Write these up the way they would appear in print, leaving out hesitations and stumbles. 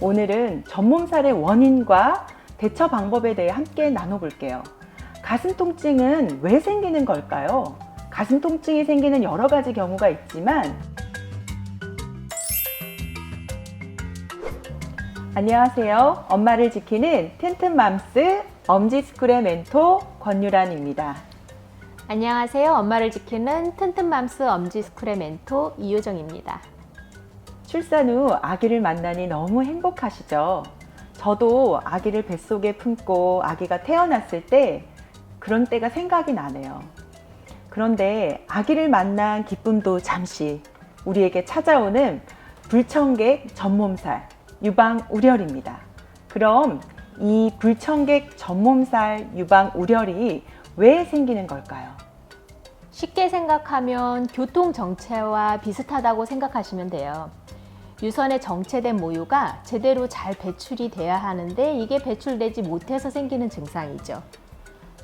오늘은 전몸살의 원인과 대처 방법에 대해 함께 나눠볼게요. 가슴 통증은 왜 생기는 걸까요? 가슴 통증이 생기는 여러 가지 경우가 있지만 안녕하세요. 엄마를 지키는 튼튼맘스 엄지스쿨의 멘토 권유란입니다. 안녕하세요. 엄마를 지키는 튼튼맘스 엄지스쿨의 멘토 이효정입니다. 출산 후 아기를 만나니 너무 행복하시죠? 저도 아기를 뱃속에 품고 아기가 태어났을 때 그런 때가 생각이 나네요. 그런데 아기를 만난 기쁨도 잠시 우리에게 찾아오는 불청객 전몸살, 유방우렬입니다. 그럼 이 불청객 전몸살, 유방우렬이 왜 생기는 걸까요? 쉽게 생각하면 교통정체와 비슷하다고 생각하시면 돼요. 유선에 정체된 모유가 제대로 잘 배출이 돼야 하는데 이게 배출되지 못해서 생기는 증상이죠.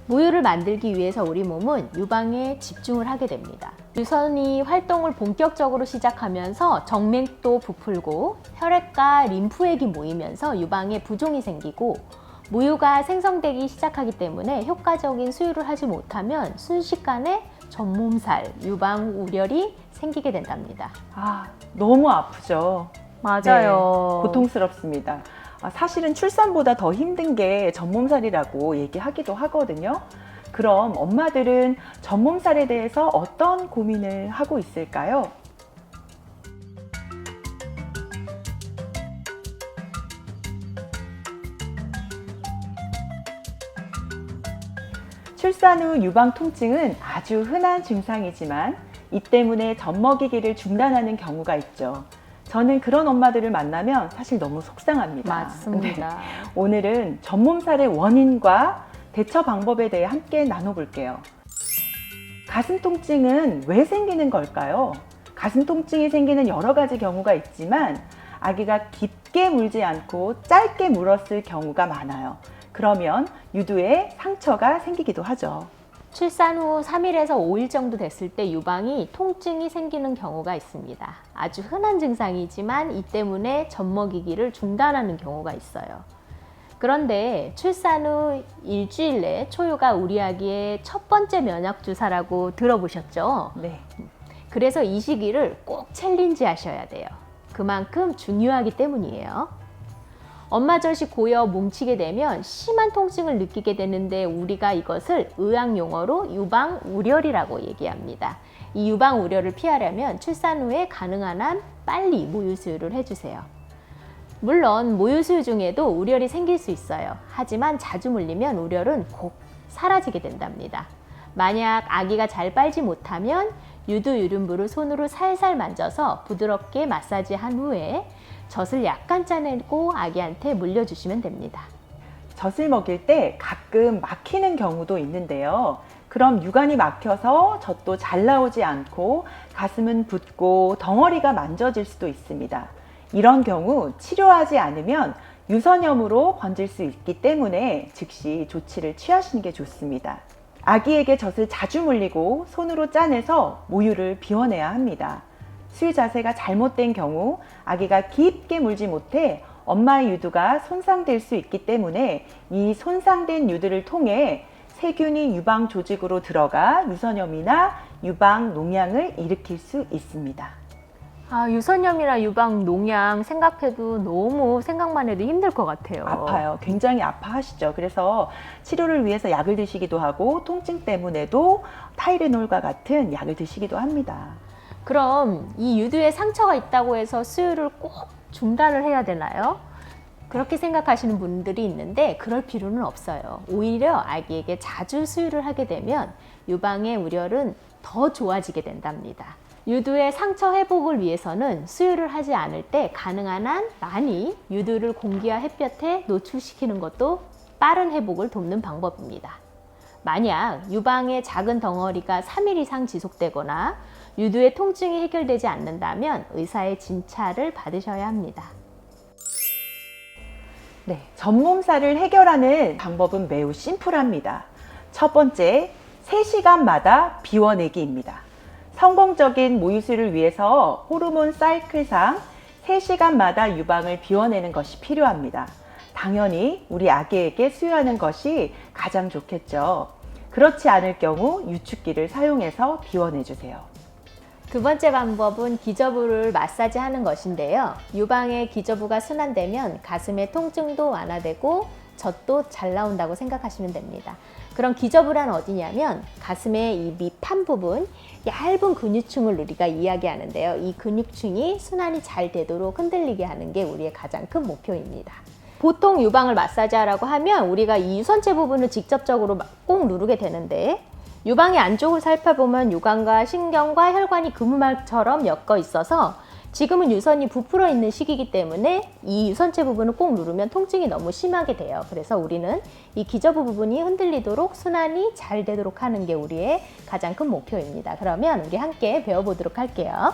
모유를 만들기 위해서 우리 몸은 유방에 집중을 하게 됩니다. 유선이 활동을 본격적으로 시작하면서 정맥도 부풀고 혈액과 림프액이 모이면서 유방에 부종이 생기고 모유가 생성되기 시작하기 때문에 효과적인 수유를 하지 못하면 순식간에 전몸살, 유방우렬이 생기게 된답니다. 너무 아프죠? 맞아요. 네, 고통스럽습니다. 사실은 출산보다 더 힘든 게 전몸살이라고 얘기하기도 하거든요. 그럼 엄마들은 전몸살에 대해서 어떤 고민을 하고 있을까요? 출산 후 유방 통증은 아주 흔한 증상이지만 이 때문에 젖먹이기를 중단하는 경우가 있죠. 저는 그런 엄마들을 만나면 사실 너무 속상합니다. 맞습니다. 네. 오늘은 전몸살의 원인과 대처 방법에 대해 함께 나눠볼게요. 가슴 통증은 왜 생기는 걸까요? 가슴 통증이 생기는 여러 가지 경우가 있지만 아기가 깊게 물지 않고 짧게 물었을 경우가 많아요. 그러면 유두에 상처가 생기기도 하죠. 출산 후 3일에서 5일 정도 됐을 때 유방이 통증이 생기는 경우가 있습니다. 아주 흔한 증상이지만 이 때문에 젖먹이기를 중단하는 경우가 있어요. 그런데 출산 후 일주일 내 초유가 우리 아기의 첫 번째 면역 주사라고 들어보셨죠? 네. 그래서 이 시기를 꼭 챌린지 하셔야 돼요. 그만큼 중요하기 때문이에요. 엄마젖이 고여 뭉치게 되면 심한 통증을 느끼게 되는데 우리가 이것을 의학 용어로 유방우렬이라고 얘기합니다. 이 유방우렬을 피하려면 출산 후에 가능한 한 빨리 모유 수유를 해주세요. 물론 모유 수유 중에도 우렬이 생길 수 있어요. 하지만 자주 물리면 우렬은 곧 사라지게 된답니다. 만약 아기가 잘 빨지 못하면 유두 유륜부를 손으로 살살 만져서 부드럽게 마사지한 후에 젖을 약간 짜내고 아기한테 물려주시면 됩니다. 젖을 먹일 때 가끔 막히는 경우도 있는데요. 그럼 유관이 막혀서 젖도 잘 나오지 않고 가슴은 붓고 덩어리가 만져질 수도 있습니다. 이런 경우 치료하지 않으면 유선염으로 번질 수 있기 때문에 즉시 조치를 취하시는 게 좋습니다. 아기에게 젖을 자주 물리고 손으로 짜내서 모유를 비워내야 합니다. 수유 자세가 잘못된 경우 아기가 깊게 물지 못해 엄마의 유두가 손상될 수 있기 때문에 이 손상된 유두를 통해 세균이 유방 조직으로 들어가 유선염이나 유방 농양을 일으킬 수 있습니다. 유선염이나 유방 농양 생각해도 너무 생각만 해도 힘들 것 같아요. 아파요. 굉장히 아파하시죠. 그래서 치료를 위해서 약을 드시기도 하고 통증 때문에도 타이레놀과 같은 약을 드시기도 합니다. 그럼 이 유두에 상처가 있다고 해서 수유를 꼭 중단을 해야 되나요? 그렇게 생각하시는 분들이 있는데 그럴 필요는 없어요. 오히려 아기에게 자주 수유를 하게 되면 유방의 우렬은 더 좋아지게 된답니다. 유두의 상처 회복을 위해서는 수유를 하지 않을 때 가능한 한 많이 유두를 공기와 햇볕에 노출시키는 것도 빠른 회복을 돕는 방법입니다. 만약 유방의 작은 덩어리가 3일 이상 지속되거나 유두의 통증이 해결되지 않는다면 의사의 진찰을 받으셔야 합니다. 네, 전몸살을 해결하는 방법은 매우 심플합니다. 첫 번째, 3시간마다 비워내기입니다. 성공적인 모유수유를 위해서 호르몬 사이클상 3시간마다 유방을 비워내는 것이 필요합니다. 당연히 우리 아기에게 수유하는 것이 가장 좋겠죠. 그렇지 않을 경우 유축기를 사용해서 비워내주세요. 두 번째 방법은 기저부를 마사지하는 것인데요. 유방의 기저부가 순환되면 가슴의 통증도 완화되고 젖도 잘 나온다고 생각하시면 됩니다. 그럼 기저부란 어디냐면 가슴의 이 밑판 부분, 얇은 근육층을 우리가 이야기하는데요. 이 근육층이 순환이 잘 되도록 흔들리게 하는 게 우리의 가장 큰 목표입니다. 보통 유방을 마사지하라고 하면 우리가 이 유선체 부분을 직접적으로 꼭 누르게 되는데, 유방의 안쪽을 살펴보면 유관과 신경과 혈관이 그물망처럼 엮어 있어서 지금은 유선이 부풀어 있는 시기이기 때문에 이 유선체 부분을 꼭 누르면 통증이 너무 심하게 돼요. 그래서 우리는 이 기저부 부분이 흔들리도록 순환이 잘 되도록 하는 게 우리의 가장 큰 목표입니다. 그러면 우리 함께 배워보도록 할게요.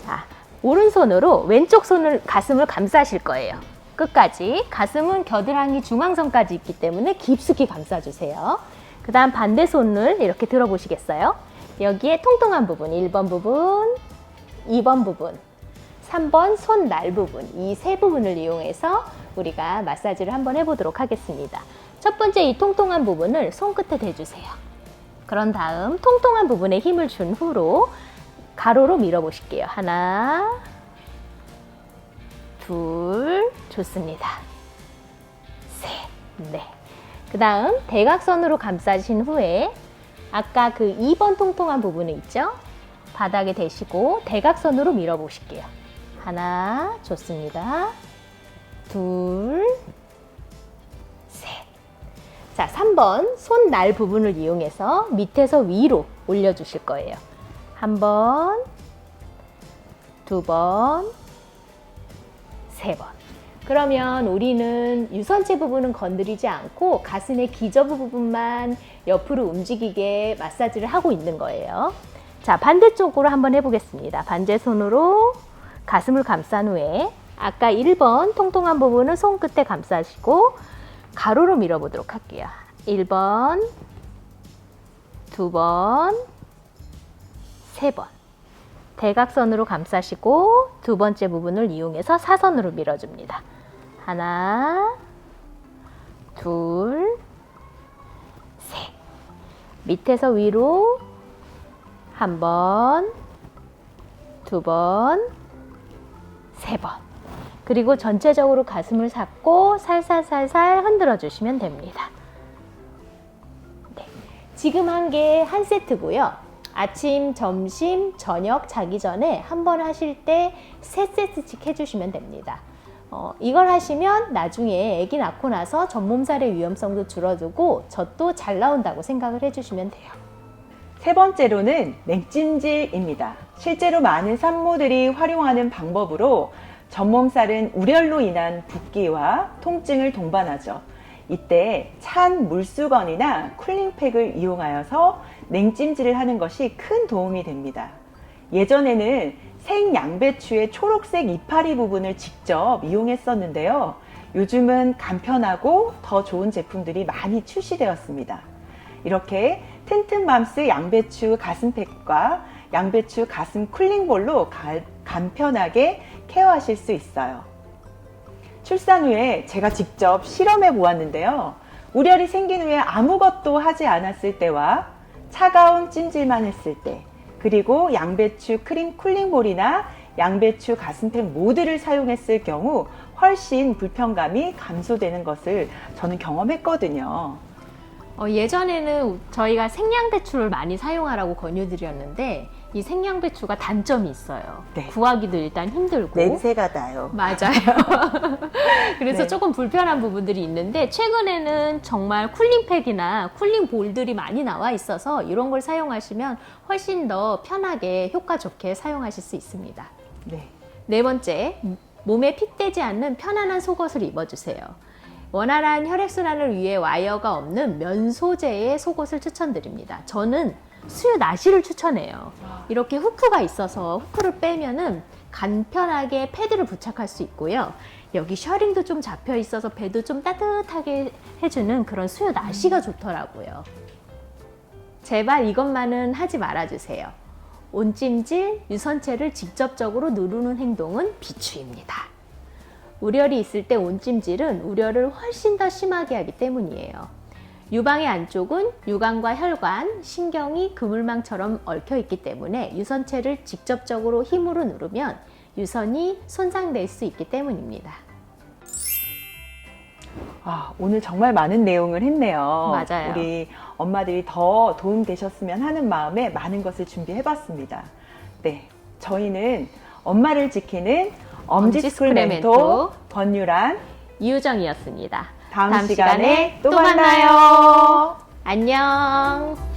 자, 오른손으로 왼쪽 손을 가슴을 감싸실 거예요. 끝까지. 가슴은 겨드랑이 중앙선까지 있기 때문에 깊숙이 감싸주세요. 그 다음 반대 손을 이렇게 들어보시겠어요? 여기에 통통한 부분, 1번 부분, 2번 부분, 3번 손날 부분, 이 세 부분을 이용해서 우리가 마사지를 한번 해보도록 하겠습니다. 첫 번째 이 통통한 부분을 손끝에 대주세요. 그런 다음 통통한 부분에 힘을 준 후로 가로로 밀어보실게요. 하나, 둘, 좋습니다. 셋, 넷. 그 다음 대각선으로 감싸신 후에 아까 그 2번 통통한 부분이 있죠? 바닥에 대시고 대각선으로 밀어보실게요. 하나, 좋습니다. 둘, 셋. 자, 3번 손날 부분을 이용해서 밑에서 위로 올려주실 거예요. 한 번, 두 번, 세 번. 그러면 우리는 유선체 부분은 건드리지 않고 가슴의 기저부 부분만 옆으로 움직이게 마사지를 하고 있는 거예요. 자, 반대쪽으로 한번 해보겠습니다. 반대 손으로 가슴을 감싼 후에 아까 1번 통통한 부분은 손끝에 감싸시고 가로로 밀어보도록 할게요. 1번, 2번, 3번. 대각선으로 감싸시고 두 번째 부분을 이용해서 사선으로 밀어줍니다. 하나, 둘, 셋. 밑에서 위로 한 번, 두 번, 세 번. 그리고 전체적으로 가슴을 잡고 살살살살 흔들어 주시면 됩니다. 네. 지금 한 게 한 세트고요. 아침, 점심, 저녁 자기 전에 한 번 하실 때 3세트씩 해주시면 됩니다. 이걸 하시면 나중에 아기 낳고 나서 전몸살의 위험성도 줄어들고 젖도 잘 나온다고 생각을 해주시면 돼요. 세 번째로는 냉찜질입니다. 실제로 많은 산모들이 활용하는 방법으로 전몸살은 우열로 인한 붓기와 통증을 동반하죠. 이때 찬 물수건이나 쿨링팩을 이용하여서 냉찜질을 하는 것이 큰 도움이 됩니다. 예전에는 생양배추의 초록색 이파리 부분을 직접 이용했었는데요. 요즘은 간편하고 더 좋은 제품들이 많이 출시되었습니다. 이렇게 튼튼맘스 양배추 가슴팩과 양배추 가슴 쿨링볼로 간편하게 케어하실 수 있어요. 출산 후에 제가 직접 실험해 보았는데요. 우열이 생긴 후에 아무것도 하지 않았을 때와 차가운 찜질만 했을 때, 그리고 양배추 크림 쿨링볼이나 양배추 가슴팩 모두를 사용했을 경우 훨씬 불편감이 감소되는 것을 저는 경험했거든요. 예전에는 저희가 생양배추를 많이 사용하라고 권유드렸는데 이 생양배추가 단점이 있어요. 네. 구하기도 일단 힘들고 냄새가 나요. 맞아요. 그래서 네. 조금 불편한 부분들이 있는데 최근에는 정말 쿨링팩이나 쿨링볼들이 많이 나와 있어서 이런 걸 사용하시면 훨씬 더 편하게 효과 좋게 사용하실 수 있습니다. 네. 네 번째, 몸에 핏대지 않는 편안한 속옷을 입어주세요. 원활한 혈액순환을 위해 와이어가 없는 면 소재의 속옷을 추천드립니다. 저는 수유 나시를 추천해요. 이렇게 후크가 있어서 후크를 빼면은 간편하게 패드를 부착할 수 있고요. 여기 셔링도 좀 잡혀 있어서 배도 좀 따뜻하게 해주는 그런 수유 나시가 좋더라고요. 제발 이것만은 하지 말아주세요. 온찜질, 유선체를 직접적으로 누르는 행동은 비추입니다. 우려이 있을 때 온찜질은 우려를 훨씬 더 심하게 하기 때문이에요. 유방의 안쪽은 유관과 혈관, 신경이 그물망처럼 얽혀 있기 때문에 유선체를 직접적으로 힘으로 누르면 유선이 손상될 수 있기 때문입니다. 오늘 정말 많은 내용을 했네요. 맞아요. 우리 엄마들이 더 도움 되셨으면 하는 마음에 많은 것을 준비해 봤습니다. 네, 저희는 엄마를 지키는 엄지스쿨 멘토 권유란, 이유정이었습니다. 다음 시간에 또 만나요. 안녕.